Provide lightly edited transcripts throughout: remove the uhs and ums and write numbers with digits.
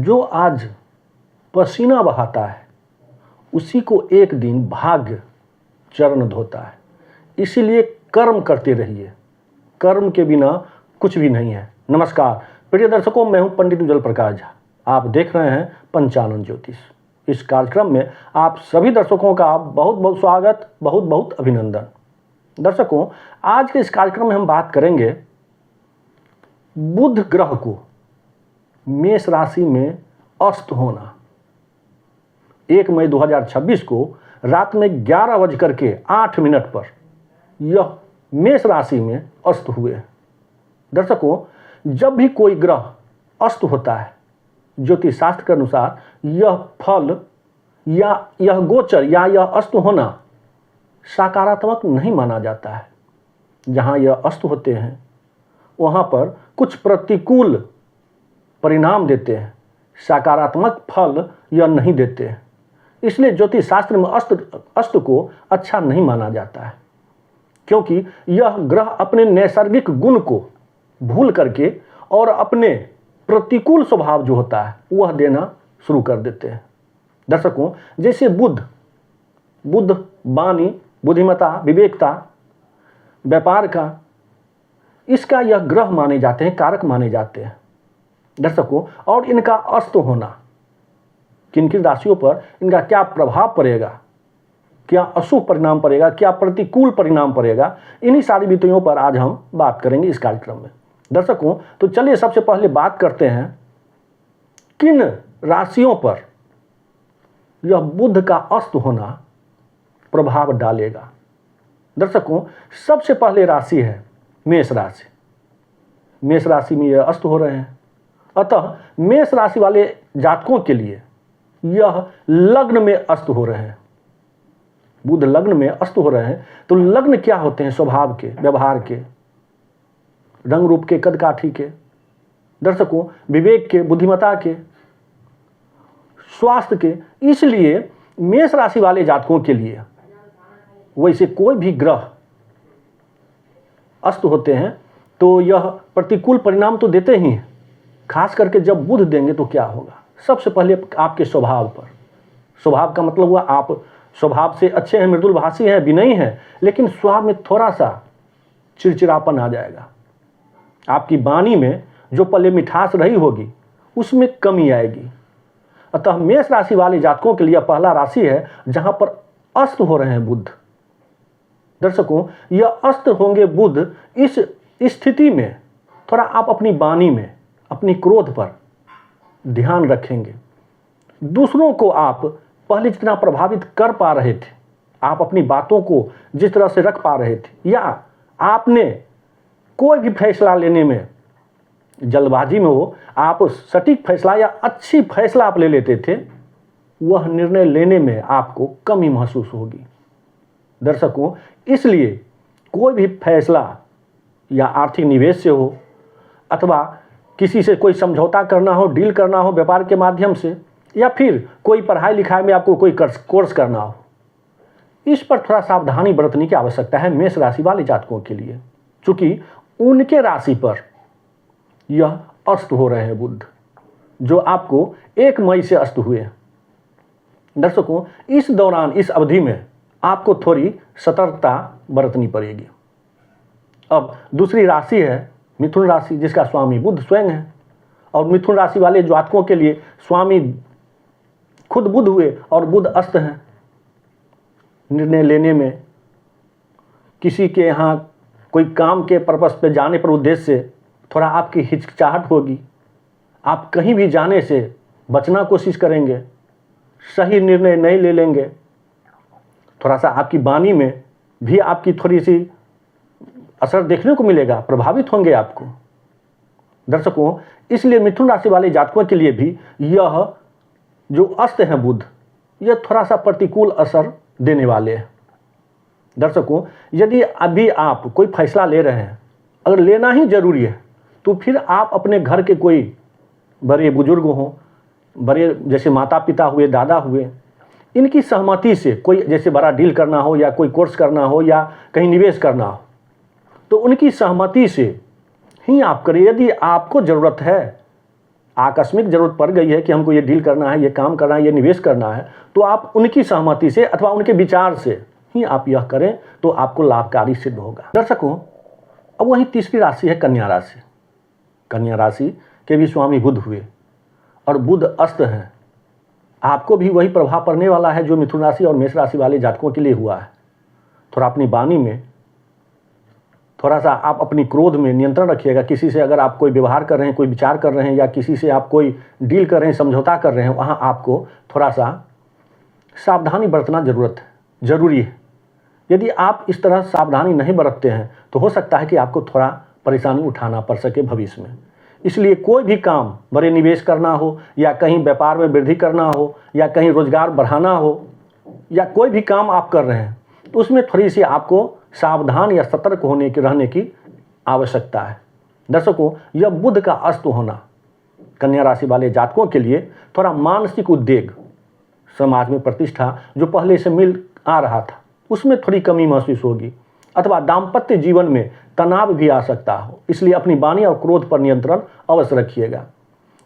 जो आज पसीना बहाता है उसी को एक दिन भाग्य चरण धोता है। इसीलिए कर्म करते रहिए, कर्म के बिना कुछ भी नहीं है। नमस्कार प्रिय दर्शकों, मैं हूं पंडित उज्जवल प्रकाश झा। आप देख रहे हैं पंचानन ज्योतिष। इस कार्यक्रम में आप सभी दर्शकों का बहुत बहुत स्वागत, बहुत बहुत अभिनंदन। दर्शकों, आज के इस कार्यक्रम में हम बात करेंगे बुध ग्रह को मेष राशि में अस्त होना। 1 मई 2026 को रात में 11:08 पर यह मेष राशि में अस्त हुए। दर्शकों, जब भी कोई ग्रह अस्त होता है, ज्योतिष शास्त्र के अनुसार यह फल या यह गोचर या यह अस्त होना सकारात्मक नहीं माना जाता है। जहाँ यह अस्त होते हैं वहाँ पर कुछ प्रतिकूल परिणाम देते हैं, सकारात्मक फल यह नहीं देते हैं। इसलिए ज्योतिष शास्त्र में अस्त को अच्छा नहीं माना जाता है, क्योंकि यह ग्रह अपने नैसर्गिक गुण को भूल करके और अपने प्रतिकूल स्वभाव जो होता है वह देना शुरू कर देते हैं। दर्शकों, जैसे बुध वाणी, बुद्धिमत्ता, विवेकता, व्यापार का, इसका यह ग्रह माने जाते हैं, कारक माने जाते हैं। दर्शकों, और इनका अस्त होना किन किन राशियों पर इनका क्या प्रभाव पड़ेगा, क्या अशुभ परिणाम पड़ेगा, क्या प्रतिकूल परिणाम पड़ेगा, इन्हीं सारी विषयों पर आज हम बात करेंगे इस कार्यक्रम में। दर्शकों, तो चलिए सबसे पहले बात करते हैं किन राशियों पर यह बुध का अस्त होना प्रभाव डालेगा। दर्शकों, सबसे पहले राशि है मेष राशि। मेष राशि में यह अस्त हो रहे हैं, अतः मेष राशि वाले जातकों के लिए यह लग्न में अस्त हो रहे हैं। बुध लग्न में अस्त हो रहे हैं, तो लग्न क्या होते हैं? स्वभाव के, व्यवहार के, रंग रूप के, कद काठी के, दर्शकों विवेक के, बुद्धिमत्ता के, स्वास्थ्य के। इसलिए मेष राशि वाले जातकों के लिए वैसे कोई भी ग्रह अस्त होते हैं तो यह प्रतिकूल परिणाम तो देते ही हैं। खास करके जब बुध देंगे तो क्या होगा? सबसे पहले आपके स्वभाव पर। स्वभाव का मतलब हुआ आप स्वभाव से अच्छे हैं, मृदुल भाषी हैं, विनयी हैं, लेकिन स्वभाव में थोड़ा सा चिड़चिड़ापन आ जाएगा। आपकी वाणी में जो पहले मिठास रही होगी उसमें कमी आएगी। अतः मेष राशि वाले जातकों के लिए पहला राशि है जहां पर अस्त हो रहे हैं बुध। दर्शकों, यह अस्त होंगे बुध। इस स्थिति में थोड़ा आप अपनी वाणी में, अपनी क्रोध पर ध्यान रखेंगे। दूसरों को आप पहले जितना प्रभावित कर पा रहे थे, आप अपनी बातों को जिस तरह से रख पा रहे थे, या आपने कोई भी फैसला लेने में जल्दबाजी में हो, आप सटीक फैसला या अच्छी फैसला आप ले लेते थे, वह निर्णय लेने में आपको कमी महसूस होगी। दर्शकों, इसलिए कोई भी फैसला या आर्थिक निवेश से हो, अथवा किसी से कोई समझौता करना हो, डील करना हो व्यापार के माध्यम से, या फिर कोई पढ़ाई लिखाई में आपको कोई कोर्स करना हो, इस पर थोड़ा सावधानी बरतने की आवश्यकता है मेष राशि वाले जातकों के लिए, क्योंकि उनके राशि पर यह अस्त हो रहे हैं बुध, जो आपको 1 मई से अस्त हुए हैं। दर्शकों, इस दौरान, इस अवधि में आपको थोड़ी सतर्कता बरतनी पड़ेगी। अब दूसरी राशि है मिथुन राशि, जिसका स्वामी बुध स्वयं है। और मिथुन राशि वाले जातकों के लिए स्वामी खुद बुध हुए और बुध अस्त हैं। निर्णय लेने में, किसी के यहाँ कोई काम के पर्पस पे जाने पर उद्देश्य से थोड़ा आपकी हिचकिचाहट होगी। आप कहीं भी जाने से बचना कोशिश करेंगे, सही निर्णय नहीं ले लेंगे। थोड़ा सा आपकी वाणी में भी आपकी थोड़ी सी असर देखने को मिलेगा, प्रभावित होंगे आपको। दर्शकों, इसलिए मिथुन राशि वाले जातकों के लिए भी यह जो अस्त है बुध, यह थोड़ा सा प्रतिकूल असर देने वाले हैं। दर्शकों, यदि अभी आप कोई फैसला ले रहे हैं, अगर लेना ही जरूरी है, तो फिर आप अपने घर के कोई बड़े बुजुर्ग हों, बड़े जैसे माता पिता हुए, दादा हुए, इनकी सहमति से कोई जैसे बड़ा डील करना हो या कोई कोर्स करना हो या कहीं निवेश करना हो, तो उनकी सहमति से ही आप करें। यदि आपको ज़रूरत है आकस्मिक जरूरत पड़ गई है कि हमको ये डील करना है, ये काम करना है, ये निवेश करना है, तो आप उनकी सहमति से अथवा उनके विचार से ही आप यह करें तो आपको लाभकारी सिद्ध होगा। दर्शकों, अब वही तीसरी राशि है कन्या राशि। कन्या राशि के भी स्वामी बुध हुए और बुध अस्त हैं। आपको भी वही प्रभाव पड़ने वाला है जो मिथुन राशि और मेष राशि वाले जातकों के लिए हुआ है। थोड़ा अपनी वाणी में थोड़ा सा आप अपनी क्रोध में नियंत्रण रखिएगा। किसी से अगर आप कोई व्यवहार कर रहे हैं, कोई विचार कर रहे हैं या किसी से आप कोई डील कर रहे हैं, समझौता कर रहे हैं, वहाँ आपको थोड़ा सा सावधानी बरतना जरूरी है। यदि आप इस तरह सावधानी नहीं बरतते हैं तो हो सकता है कि आपको थोड़ा परेशानी उठाना पड़ सके भविष्य में। इसलिए कोई भी काम, बड़े निवेश करना हो या कहीं व्यापार में वृद्धि करना हो या कहीं रोजगार बढ़ाना हो या कोई भी काम आप कर रहे हैं, तो उसमें थोड़ी सी आपको सावधान या सतर्क रहने की आवश्यकता है। दर्शकों, यह बुध का अस्त होना कन्या राशि वाले जातकों के लिए थोड़ा मानसिक उद्वेग, समाज में प्रतिष्ठा जो पहले से मिल आ रहा था उसमें थोड़ी कमी महसूस होगी, अथवा दाम्पत्य जीवन में तनाव भी आ सकता हो। इसलिए अपनी वाणी और क्रोध पर नियंत्रण अवश्य रखिएगा।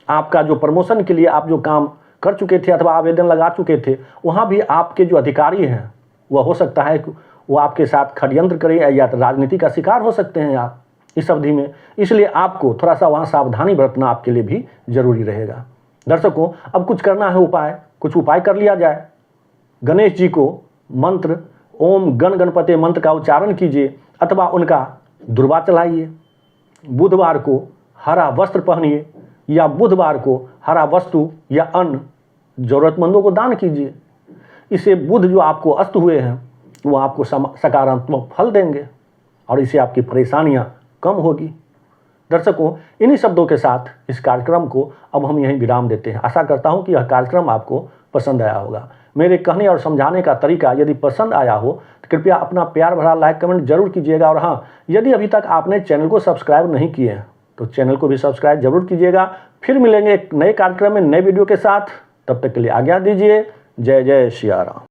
आपका जो प्रमोशन के लिए आप जो काम कर चुके थे अथवा आवेदन लगा चुके थे, वहाँ भी आपके जो अधिकारी हैं वह हो सकता है कि वो आपके साथ षड्यंत्र करें या राजनीति का शिकार हो सकते हैं आप इस अवधि में। इसलिए आपको थोड़ा सा वहाँ सावधानी बरतना आपके लिए भी जरूरी रहेगा। दर्शकों, अब कुछ करना है कुछ उपाय कर लिया जाए। गणेश जी को मंत्र ओम गण गणपते मंत्र का उच्चारण कीजिए अथवा उनका दुर्वा चलाइए। बुधवार को हरा वस्त्र पहनिए या बुधवार को हरा वस्तु या अन्न जरूरतमंदों को दान कीजिए। इससे बुध जो आपको अस्त हुए हैं वो आपको सकारात्मक फल देंगे और इससे आपकी परेशानियां कम होगी। दर्शकों, इन्हीं शब्दों के साथ इस कार्यक्रम को अब हम यहीं विराम देते हैं। आशा करता हूं कि यह कार्यक्रम आपको पसंद आया होगा। मेरे कहने और समझाने का तरीका यदि पसंद आया हो तो कृपया अपना प्यार भरा लाइक कमेंट जरूर कीजिएगा। और हाँ, यदि अभी तक आपने चैनल को सब्सक्राइब नहीं किए हैं तो चैनल को भी सब्सक्राइब जरूर कीजिएगा। फिर मिलेंगे एक नए कार्यक्रम में नए वीडियो के साथ। तब तक के लिए आज्ञा दीजिए। जय जय सिया राम।